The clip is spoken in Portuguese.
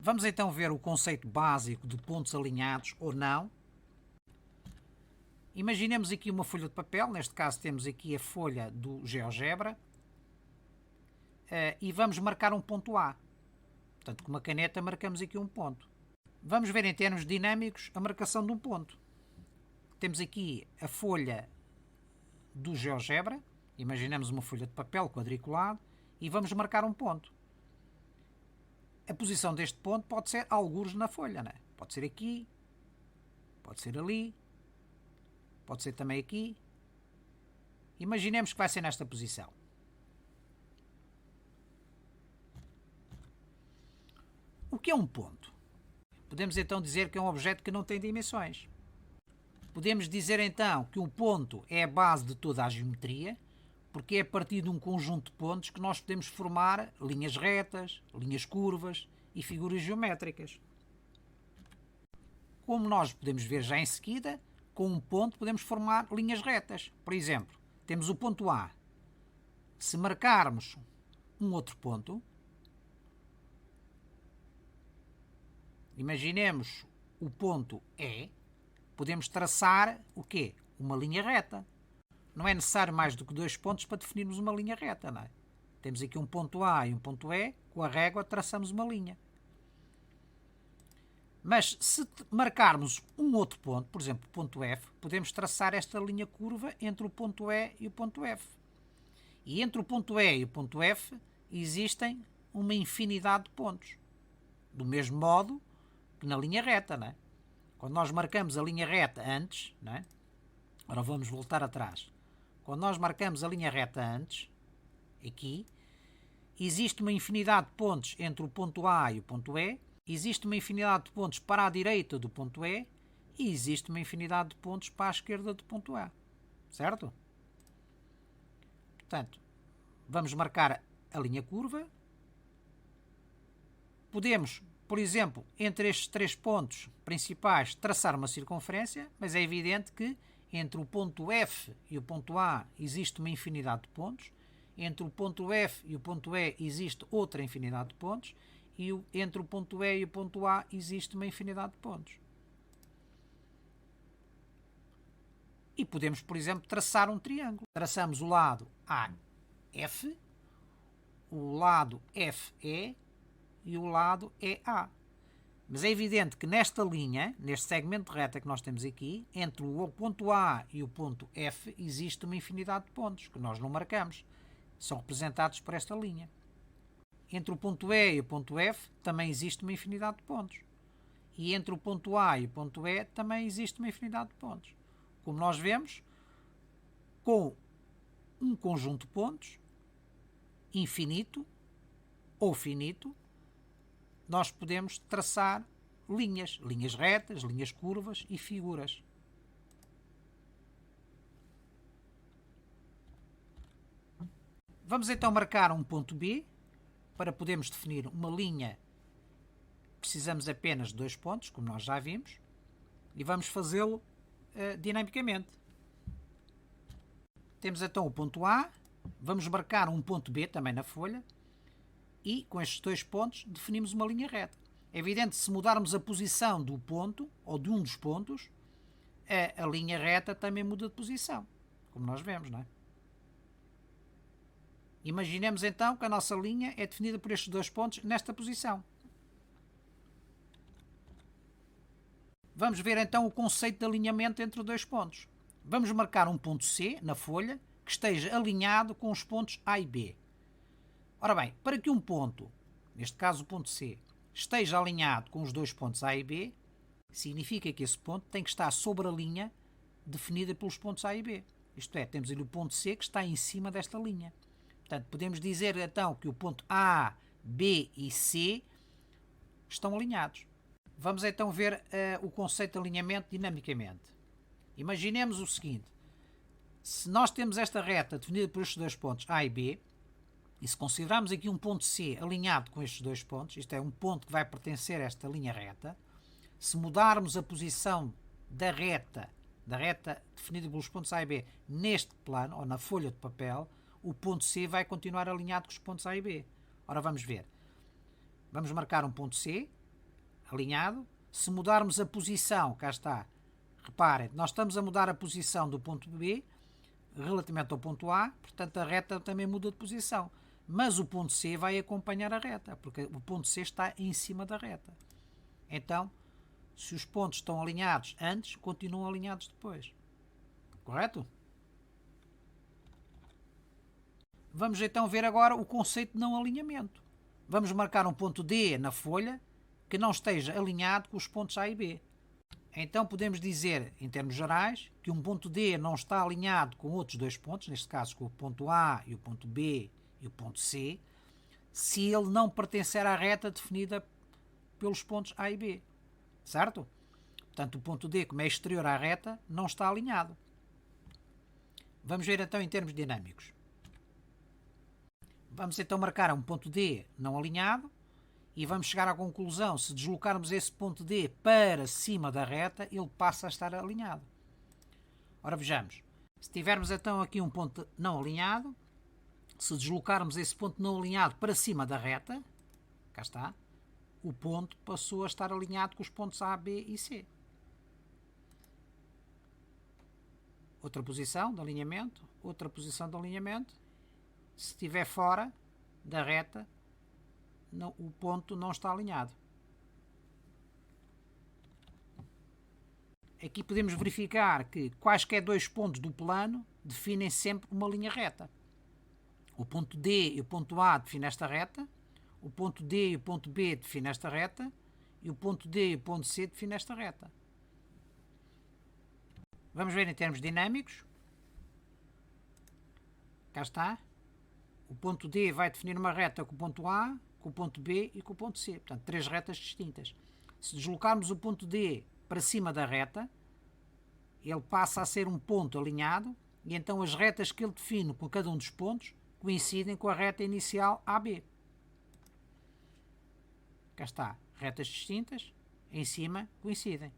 Vamos então ver o conceito básico de pontos alinhados ou não. Imaginemos aqui uma folha de papel, neste caso temos aqui a folha do GeoGebra, e vamos marcar um ponto A. Portanto, com uma caneta marcamos aqui um ponto. Vamos ver em termos dinâmicos a marcação de um ponto. Temos aqui a folha do GeoGebra, imaginemos uma folha de papel quadriculado, e vamos marcar um ponto. A posição deste ponto pode ser algures na folha, não é? Pode ser aqui, pode ser ali, pode ser também aqui. Imaginemos que vai ser nesta posição. O que é um ponto? Podemos então dizer que é um objeto que não tem dimensões. Podemos dizer então que um ponto é a base de toda a geometria, porque é a partir de um conjunto de pontos que nós podemos formar linhas retas, linhas curvas e figuras geométricas. Como nós podemos ver já em seguida, com um ponto podemos formar linhas retas. Por exemplo, temos o ponto A. Se marcarmos um outro ponto, imaginemos o ponto E, podemos traçar o quê? Uma linha reta. Não é necessário mais do que dois pontos para definirmos uma linha reta, não é? Temos aqui um ponto A e um ponto E, com a régua traçamos uma linha. Mas se marcarmos um outro ponto, por exemplo, o ponto F, podemos traçar esta linha curva entre o ponto E e o ponto F. E entre o ponto E e o ponto F existem uma infinidade de pontos. Do mesmo modo que na linha reta, não é? Quando nós marcamos a linha reta antes, não é? Agora vamos voltar atrás. Quando nós marcamos a linha reta antes, aqui, existe uma infinidade de pontos entre o ponto A e o ponto E, existe uma infinidade de pontos para a direita do ponto E e existe uma infinidade de pontos para a esquerda do ponto A. Certo? Portanto, vamos marcar a linha curva. Podemos, por exemplo, entre estes três pontos principais, traçar uma circunferência, mas é evidente que entre o ponto F e o ponto A existe uma infinidade de pontos, entre o ponto F e o ponto E existe outra infinidade de pontos, e entre o ponto E e o ponto A existe uma infinidade de pontos. E podemos, por exemplo, traçar um triângulo. Traçamos o lado AF, o lado FE e o lado EA. Mas é evidente que nesta linha, neste segmento de reta que nós temos aqui, entre o ponto A e o ponto F, existe uma infinidade de pontos que nós não marcamos. São representados por esta linha. Entre o ponto E e o ponto F também existe uma infinidade de pontos. E entre o ponto A e o ponto E também existe uma infinidade de pontos. Como nós vemos, com um conjunto de pontos infinito ou finito, nós podemos traçar linhas retas, linhas curvas e figuras. Vamos então marcar um ponto B. Para podermos definir uma linha, precisamos apenas de dois pontos, como nós já vimos, e vamos fazê-lo dinamicamente. Temos então o ponto A, vamos marcar um ponto B também na folha, e com estes dois pontos definimos uma linha reta. É evidente que se mudarmos a posição do ponto, ou de um dos pontos, a linha reta também muda de posição, como nós vemos, não é? Imaginemos então que a nossa linha é definida por estes dois pontos nesta posição. Vamos ver então o conceito de alinhamento entre dois pontos. Vamos marcar um ponto C na folha que esteja alinhado com os pontos A e B. Ora bem, para que um ponto, neste caso o ponto C, esteja alinhado com os dois pontos A e B, significa que esse ponto tem que estar sobre a linha definida pelos pontos A e B. Isto é, temos ali o ponto C que está em cima desta linha. Portanto, podemos dizer então que o ponto A, B e C estão alinhados. Vamos então ver o conceito de alinhamento dinamicamente. Imaginemos o seguinte: se nós temos esta reta definida por estes dois pontos A e B, e se considerarmos aqui um ponto C alinhado com estes dois pontos, isto é, um ponto que vai pertencer a esta linha reta, se mudarmos a posição da reta definida pelos pontos A e B neste plano, ou na folha de papel, o ponto C vai continuar alinhado com os pontos A e B. Ora, vamos ver. Vamos marcar um ponto C, alinhado. Se mudarmos a posição, cá está, reparem, nós estamos a mudar a posição do ponto B relativamente ao ponto A, portanto a reta também muda de posição. Mas o ponto C vai acompanhar a reta, porque o ponto C está em cima da reta. Então, se os pontos estão alinhados antes, continuam alinhados depois. Correto? Vamos então ver agora o conceito de não alinhamento. Vamos marcar um ponto D na folha que não esteja alinhado com os pontos A e B. Então podemos dizer, em termos gerais, que um ponto D não está alinhado com outros dois pontos, neste caso com o ponto A e o ponto B e o ponto C, se ele não pertencer à reta definida pelos pontos A e B. Certo? Portanto, o ponto D, como é exterior à reta, não está alinhado. Vamos ver então em termos dinâmicos. Vamos então marcar um ponto D não alinhado e vamos chegar à conclusão, se deslocarmos esse ponto D para cima da reta, ele passa a estar alinhado. Ora, vejamos. Se tivermos então aqui um ponto não alinhado, se deslocarmos esse ponto não alinhado para cima da reta, cá está, o ponto passou a estar alinhado com os pontos A, B e C. Outra posição de alinhamento, outra posição de alinhamento. Se estiver fora da reta, o ponto não está alinhado. Aqui podemos verificar que quaisquer dois pontos do plano definem sempre uma linha reta. O ponto D e o ponto A definem esta reta, o ponto D e o ponto B definem esta reta e o ponto D e o ponto C definem esta reta. Vamos ver em termos dinâmicos. Cá está. O ponto D vai definir uma reta com o ponto A, com o ponto B e com o ponto C. Portanto, três retas distintas. Se deslocarmos o ponto D para cima da reta, ele passa a ser um ponto alinhado e então as retas que ele define com cada um dos pontos coincidem com a reta inicial AB. Cá está. Retas distintas, em cima, coincidem.